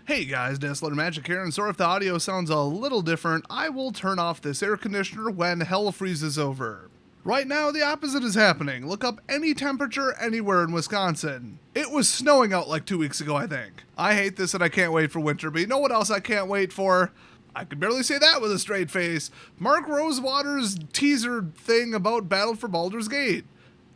Hey guys, Dazzler Magic here, and sorry if the audio sounds a little different, I will turn off this air conditioner when hell freezes over. Right now, the opposite is happening. Look up any temperature anywhere in Wisconsin. It was snowing out like 2 weeks ago, I think. I hate this and I can't wait for winter, but you know what else I can't wait for? I could barely say that with a straight face. Mark Rosewater's teaser thing about Battle for Baldur's Gate.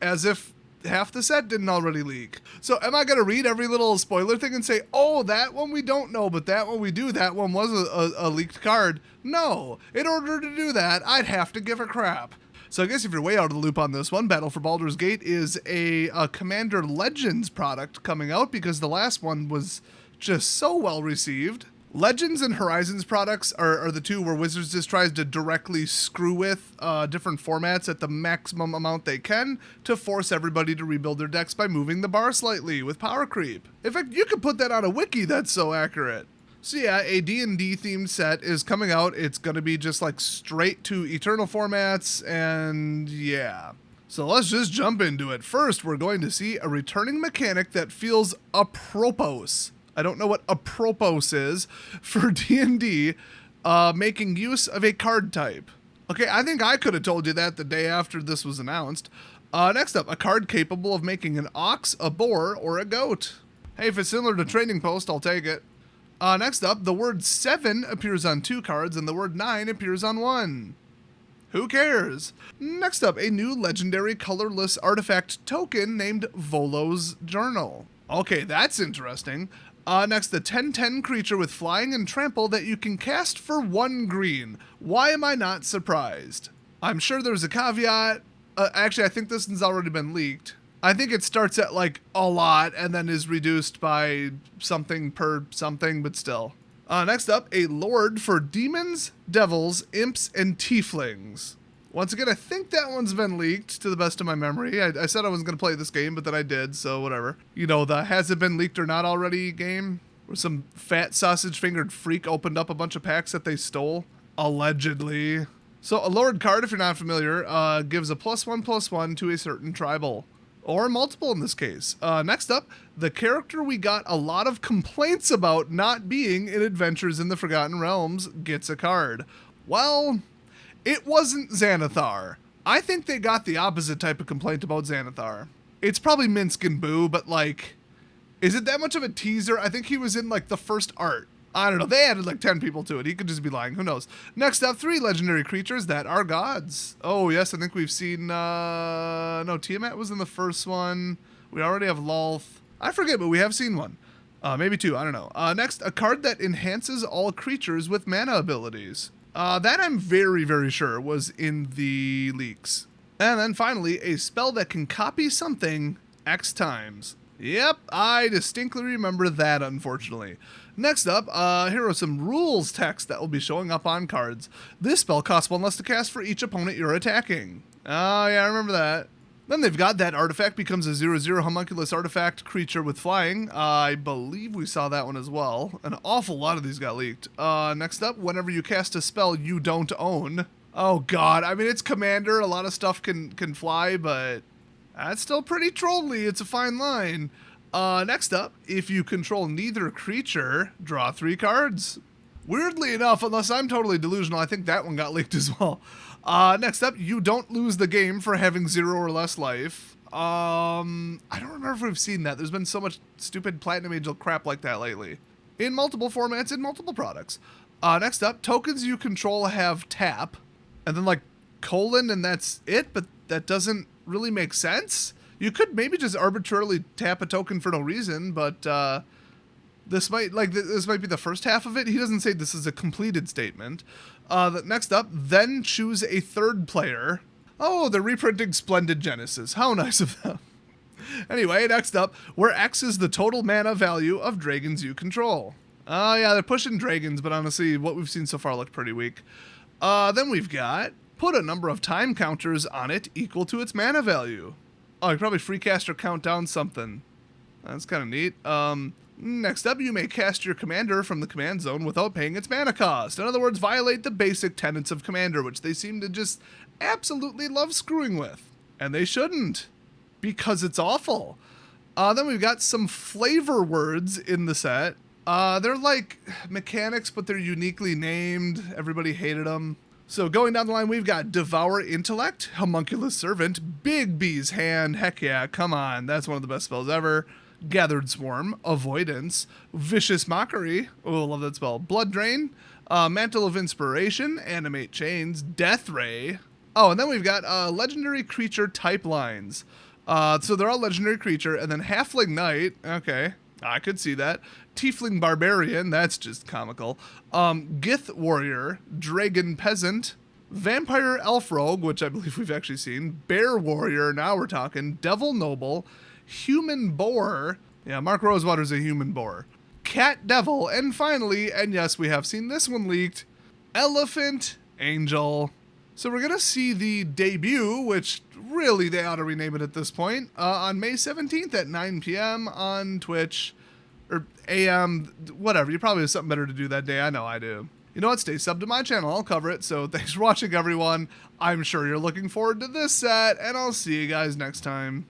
As if half the set didn't already leak. So am I going to read every little spoiler thing and say, oh, that one we don't know, but that one we do, that one was a leaked card? No. In order to do that, I'd have to give a crap. So I guess if you're way out of the loop on this one, Battle for Baldur's Gate is a Commander Legends product coming out because the last one was just so well received. Legends and Horizons products are the two where Wizards just tries to directly screw with different formats at the maximum amount they can to force everybody to rebuild their decks by moving the bar slightly with power creep. In fact, you could put that on a wiki, that's so accurate. So yeah, a D&D themed set is coming out. It's going to be just like straight to Eternal formats, and yeah. So let's just jump into it. First, we're going to see a returning mechanic that feels apropos. I don't know what apropos is for D&D, making use of a card type. Okay, I think I could have told you that the day after this was announced. Next up, a card capable of making an ox, a boar, or a goat. Hey, if it's similar to Trading Post, I'll take it. Next up, the word 7 appears on 2 cards and the word 9 appears on 1. Who cares? Next up, a new legendary colorless artifact token named Volo's Journal. Okay, that's interesting. Next, the 10/10 creature with flying and trample that you can cast for 1 green. Why am I not surprised? I'm sure there's a caveat. Actually, I think this one's already been leaked. I think it starts at like a lot and then is reduced by something per something, but still. Next up, a lord for demons, devils, imps, and tieflings. Once again, I think that one's been leaked to the best of my memory. I said I wasn't going to play this game, but then I did, so whatever. You know, the has it been leaked or not already game? Where some fat sausage-fingered freak opened up a bunch of packs that they stole? Allegedly. So a Lord card, if you're not familiar, gives a +1/+1 to a certain tribal. Or multiple in this case. Next up, the character we got a lot of complaints about not being in Adventures in the Forgotten Realms gets a card. Well, it wasn't Xanathar. I think they got the opposite type of complaint about Xanathar. It's probably Minsk and Boo, but like, is it that much of a teaser? I think he was in like the first art. I don't know. They added like 10 people to it. He could just be lying. Who knows? Next up, 3 legendary creatures that are gods. Oh, yes. I think we've seen... No, Tiamat was in the first one. We already have Lolth. I forget, but we have seen one. Maybe 2. I don't know. Next, a card that enhances all creatures with mana abilities. That I'm very, very sure was in the leaks. And then finally, a spell that can copy something X times. Yep, I distinctly remember that, unfortunately. Next up, here are some rules text that will be showing up on cards. This spell costs 1 less to cast for each opponent you're attacking. Oh, yeah, I remember that. Then they've got that artifact becomes a 0/0 homunculus artifact creature with flying. I believe we saw that one as well. An awful lot of these got leaked. Next up, whenever you cast a spell you don't own. Oh, God. I mean, it's Commander. A lot of stuff can fly, but that's still pretty trolly. It's a fine line. Next up, if you control neither creature, draw 3 cards. Weirdly enough, unless I'm totally delusional, I think that one got leaked as well. Next up, you don't lose the game for having 0 or less life. I don't remember if we've seen that. There's been so much stupid Platinum Angel crap like that lately. In multiple formats, in multiple products. Next up, tokens you control have tap, and then like colon, and that's it, but that doesn't really make sense. You could maybe just arbitrarily tap a token for no reason, but this might be the first half of it. He doesn't say this is a completed statement. Next up, then choose a 3rd player. Oh, they're reprinting Splendid Genesis. How nice of them. Anyway, next up, where X is the total mana value of dragons you control. Oh yeah, they're pushing dragons, but honestly, what we've seen so far looked pretty weak. Then we've got, put a number of time counters on it equal to its mana value. Oh, you probably free cast or count down something. That's kind of neat. Next up, you may cast your commander from the command zone without paying its mana cost. In other words, violate the basic tenets of Commander, which they seem to just absolutely love screwing with. And they shouldn't, because it's awful. Then we've got some flavor words in the set. They're like mechanics, but they're uniquely named. Everybody hated them. So going down the line, we've got Devour Intellect, Homunculus Servant, Big B's Hand, heck yeah, come on, that's one of the best spells ever. Gathered Swarm, Avoidance, Vicious Mockery, oh, love that spell, Blood Drain, Mantle of Inspiration, Animate Chains, Death Ray. Oh, and then we've got Legendary Creature type lines. So they're all Legendary Creature, and then Halfling Knight, okay, I could see that. Tiefling Barbarian, that's just comical. Gith Warrior, Dragon Peasant, Vampire Elf Rogue, which I believe we've actually seen, Bear Warrior, now we're talking, Devil Noble, Human Boar, yeah, Mark Rosewater's a human boar, Cat Devil, and finally, and yes, we have seen this one leaked, Elephant Angel. So we're going to see the debut, which really they ought to rename it at this point, on May 17th at 9 p.m. on Twitch. Or AM, whatever. You probably have something better to do that day. I know I do. You know what? Stay subbed to my channel. I'll cover it. So thanks for watching, everyone. I'm sure you're looking forward to this set, and I'll see you guys next time.